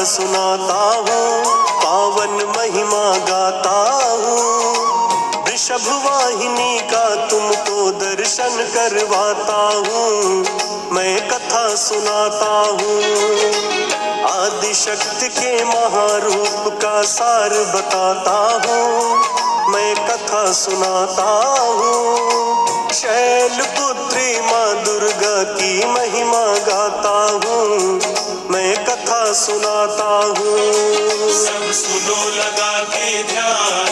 सुनाता हूँ, पावन महिमा गाता हूँ। वृषभ वाहिनी का तुमको दर्शन करवाता हूँ, मैं कथा सुनाता हूँ। आदि शक्ति के महारूप का सार बताता हूँ, मैं कथा सुनाता हूँ। शैलपुत्री माँ दुर्गा की महिमा गाता हूँ, मैं कथा सुनाता हूँ। सब सुनो लगा के ध्यान,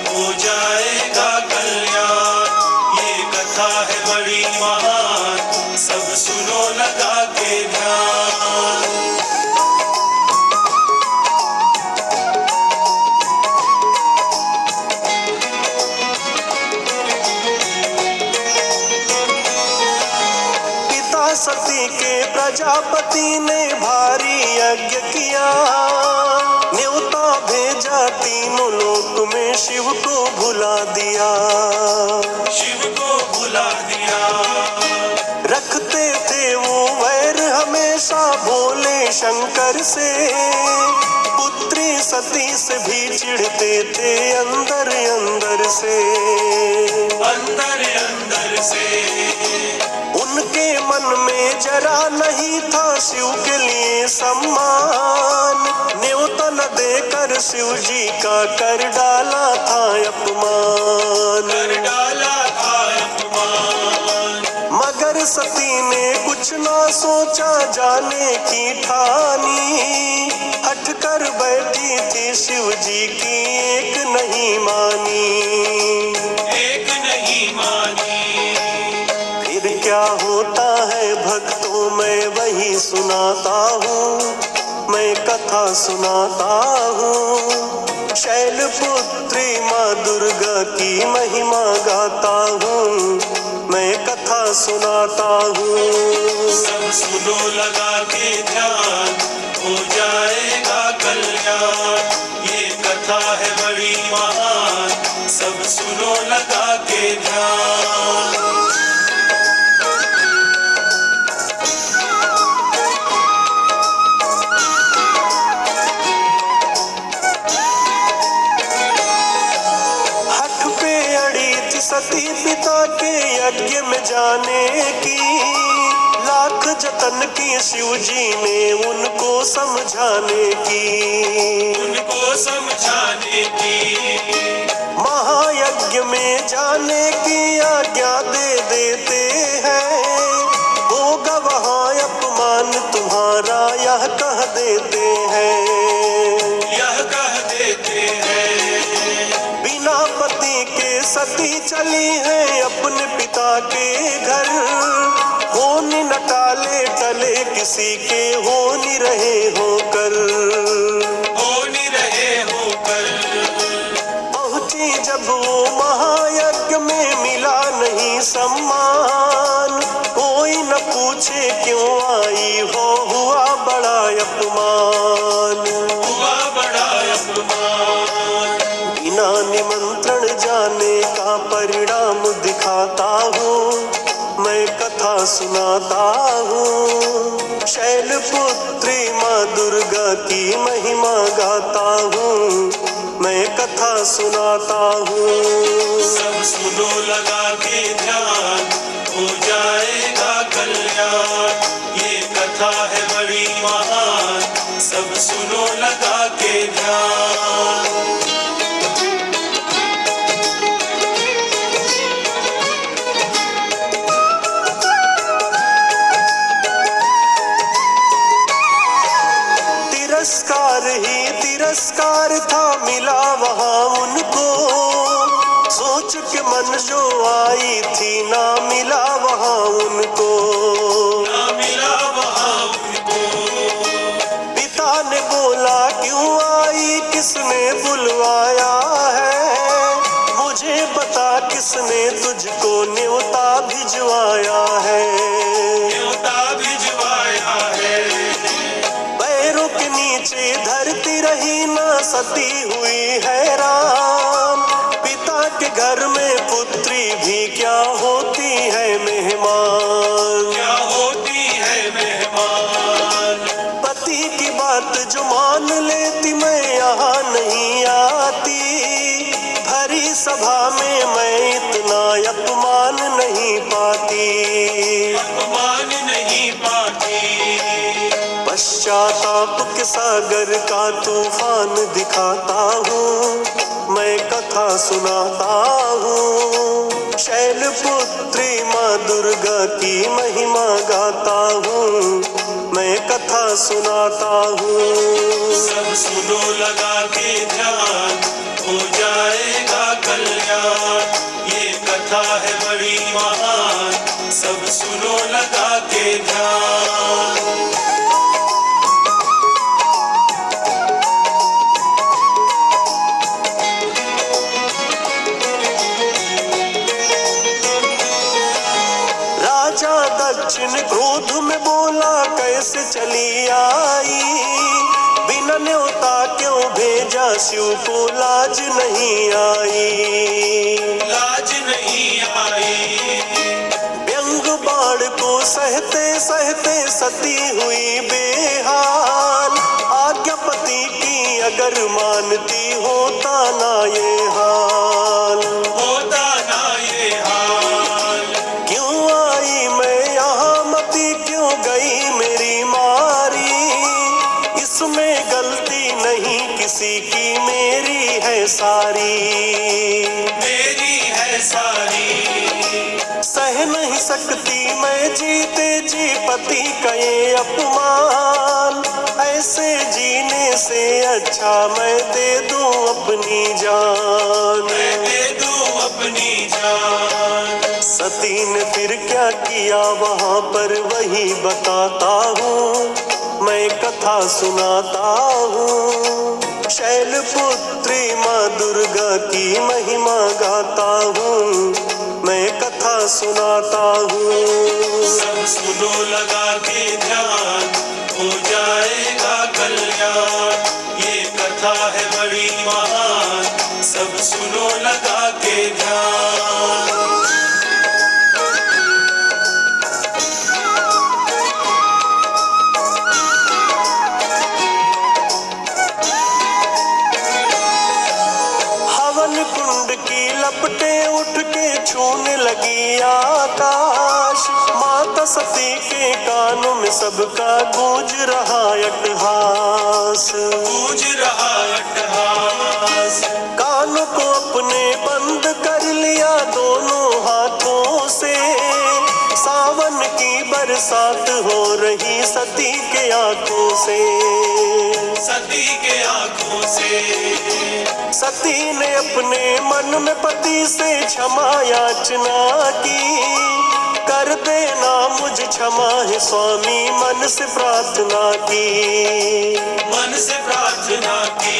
हो जाएगा कल्याण। ये कथा है बड़ी महान, सब सुनो लगा के ध्यान। सती के प्रजापति ने भारी यज्ञ किया, न्योता भेजा तीनों लोक में शिव को भुला दिया। शिव को भुला दिया। रखते थे वो वैर हमेशा भोले शंकर से, पुत्री सती से भी चिढ़ते थे अंदर अंदर से। अंदर अंदर से उनके मन में जरा नहीं था शिव के लिए सम्मान, न्योता न देकर शिव जी का कर डाला था अपमान। कर डाला था अपमान। मगर सती ने कुछ ना सोचा, जाने की ठानी, हट कर बैठी थी शिव जी की एक नहीं मानी। एक नहीं मानी। फिर क्या होता है भक्तों, मैं वही सुनाता हूँ, मैं कथा सुनाता हूँ। शैलपुत्री माँ दुर्गा की महिमा गाता हूँ, मैं कथा सुनाता हूँ। सब सुनो लगा के ध्यान, हो जाएगा कल्याण। ये कथा है बड़ी महान, सब सुनो लगा के ध्यान। सती पिता के यज्ञ में जाने की, लाख जतन की शिव जी ने उनको समझाने की। उनको समझाने की। महायज्ञ में जाने की आज्ञा दे देते हैं, होगा वहाँ अपमान तुम्हारा यह कह देते हैं। यह कह देते हैं। बिना पति के सती चली है अपने पिता के घर, होनी न टाले टले किसी के, होनी रहे होकर। होनी रहे होकर। पहुंची जब वो महायज्ञ में मिला नहीं सम्मान, कोई न पूछे क्यों आई हो, हुआ बड़ा अपमान। हुआ बड़ा अपमान। बिना निमंत्रण जाने का परिणाम दिखाता हूँ, मैं कथा सुनाता हूँ। शैलपुत्री माँ दुर्गा की महिमा गाता हूँ, मैं कथा सुनाता हूँ। सब सुनो लगा के ध्यान, हो जाएगा कल्याण। ये कथा है बड़ी महान, सब सुनो लगा के ध्यान। तिरस्कार ही तिरस्कार था मिला वहाँ उनको, सोच के मन जो आई थी ना मिला वहाँ उनको। ना मिला वहाँ उनको। पिता ने बोला क्यों आई, किसने बुलवाया है, मुझे बता किसने तुझको न्योता भिजवाया है। न्योता भिजवाया है। पैरों के नीचे धरती रही ना सती हुई हैरान, पिता के घर में पुत्री भी क्या होती है मेहमान। क्या होती है मेहमान। पति की बात जो मान पाप के सागर का तूफान दिखाता हूँ, मैं कथा सुनाता हूँ। शैलपुत्री माँ दुर्गा की महिमा गाता हूँ, मैं कथा सुनाता हूँ। सब सुनो लगा के ध्यान, हो जाएगा कल्याण। ये कथा है बड़ी महान, सब सुनो लगा के ध्यान। राजा दक्षिण क्रोध में बोला, कैसे चली आई, बिना न्योता क्यों भेजा, शिव को लाज नहीं आई। लाज नहीं आई। व्यंग बाण को सहते सहते सती हुई बेहाल, आज्ञापति की अगर मानती होता ना ये हाल। होता ना ये हाल। क्यों आई मैं यहाँ मती, क्यों गई मेरी मारी, इसमें गलती नहीं किसी की, मेरी है सारी। मेरी है सारी। सह नहीं सकती मैं जीते जी पति का ये अपमान, ऐसे जीने से अच्छा मैं दे दूं अपनी जान। मैं दे दूं अपनी जान। सती ने फिर क्या किया वहाँ पर वही बताता हूँ, मैं कथा सुनाता हूँ। शैलपुत्री माँ दुर्गा की महिमा गाता हूँ, मैं कथा सुनाता हूँ। सब सुनो लगा के ध्यान, हो जाएगा कल्याण। ये कथा है बड़ी महान, सब सुनो लगा के ध्यान। हवन कुंड की लपटें उठ के छूने लगी आकाश, माता सती के कानों में सबका गूंज रहा अट्टहास। गूंज रहा अट्टहास। कानों को अपने बंद कर लिया दोनों हाथों से, सावन की बरसात हो रही सती के आंखों से। सती के आंखों से। सती ने अपने मन में पति से क्षमा याचना की, कर देना मुझ क्षमा है स्वामी, मन से प्रार्थना की। मन से प्रार्थना की।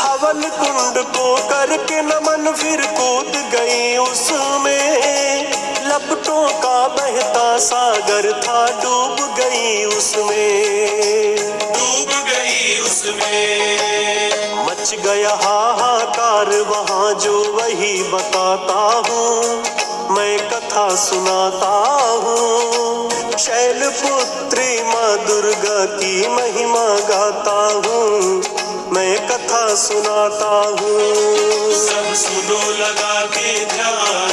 हवन कुंड को करके नमन फिर कूद गई उसमें, लपटों का बहता सागर था डूब गई उसमें। डूब गई उसमें। मच गया हाहाकार वहाँ जो वही बताता हूँ, मैं कथा सुनाता हूँ। शैलपुत्री माँ दुर्गा की महिमा गाता हूँ, मैं कथा सुनाता हूँ। सब सुनो लगा के ध्यान,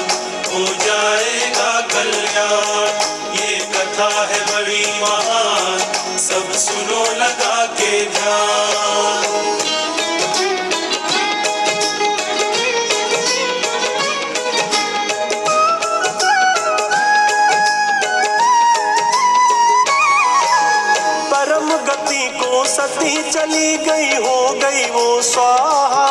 हो जाएगा कल्याण। ये कथा है बड़ी महान, सब सुनो लगा के ध्यान। परम गति को सती चली गई, हो गई वो स्वाहा,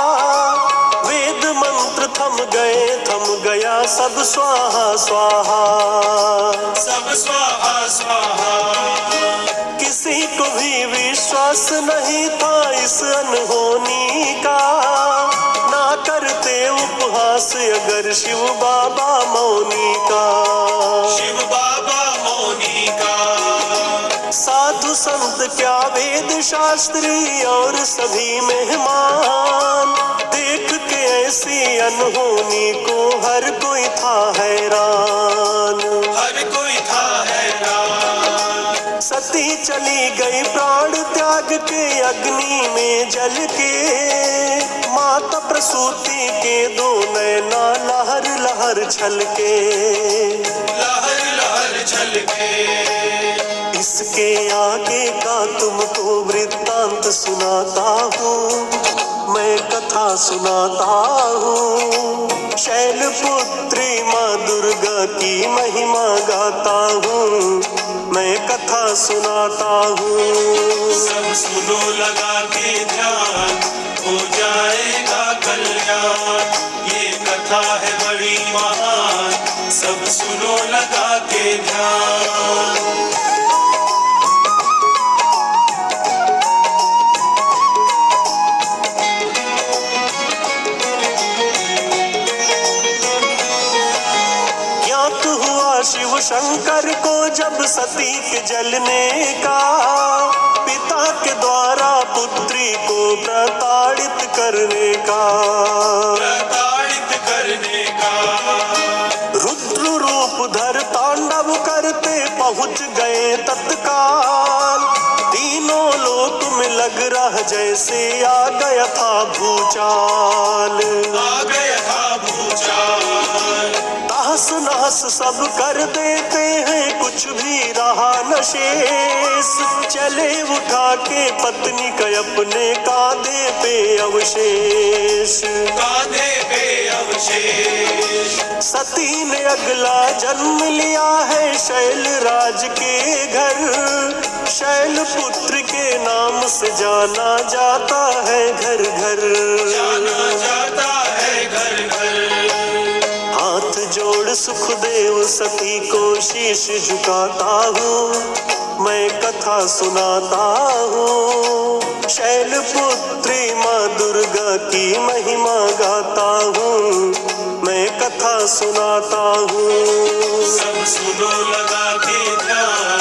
वेद मंत्र थम गए, थम गया सब स्वाहा स्वाहा। सब स्वाहा स्वाहा। किसी को भी विश्वास नहीं था इस अनहोनी का, ना करते उपहास अगर शिव बाबा मौनी का। शिव बाबा मौनी का। साधु संत क्या वेद शास्त्री और सभी मेहमान, देख के ऐसी अनहोनी को हर कोई था हैरान। हर कोई था हैरान। सती चली गई प्राण त्याग के अग्नि में जल के, माता प्रसूति के दो नैना लहर लहर छलके। लहर लहर छलके। इसके आगे का तुमको वृत्तांत सुनाता हूँ, मैं कथा सुनाता हूँ। शैलपुत्री माँ दुर्गा की महिमा गाता हूँ, मैं कथा सुनाता हूँ। सब सुनो लगा के ध्यान, हो जाएगा कल्याण। ये कथा है बड़ी महान, सब सुनो लगा के ध्यान। ज्ञात हुआ शिव शंकर को जब सती के जलने का, पिता के द्वारा पुत्री को प्रताड़ित करने का। प्रताड़ित करने का रुद्र रूप धर तांडव करते पहुंच गए तत्काल। तीनों लोक में लग रहा जैसे आ गया था भूचाल। आ गया था भूचाल। तहस नहस सब कर देते हैं, कुछ भी रहा न शेष। चले उठा के पत्नी का अपने कांधे पे अवशेष। कांधे पे अवशेष। सती ने अगला जन्म लिया है शैलराज के घर। शैलपुत्र के नाम से जाना जाता है घर घर। जाना जाता है घर घर। हाथ जोड़ सुखदेव सती को शीश झुकाता हूँ, मैं कथा सुनाता हूँ। शैलपुत्री माँ दुर्गा की महिमा गाता हूँ, मैं कथा सुनाता हूँ। सब सुनो लगा के ध्यान,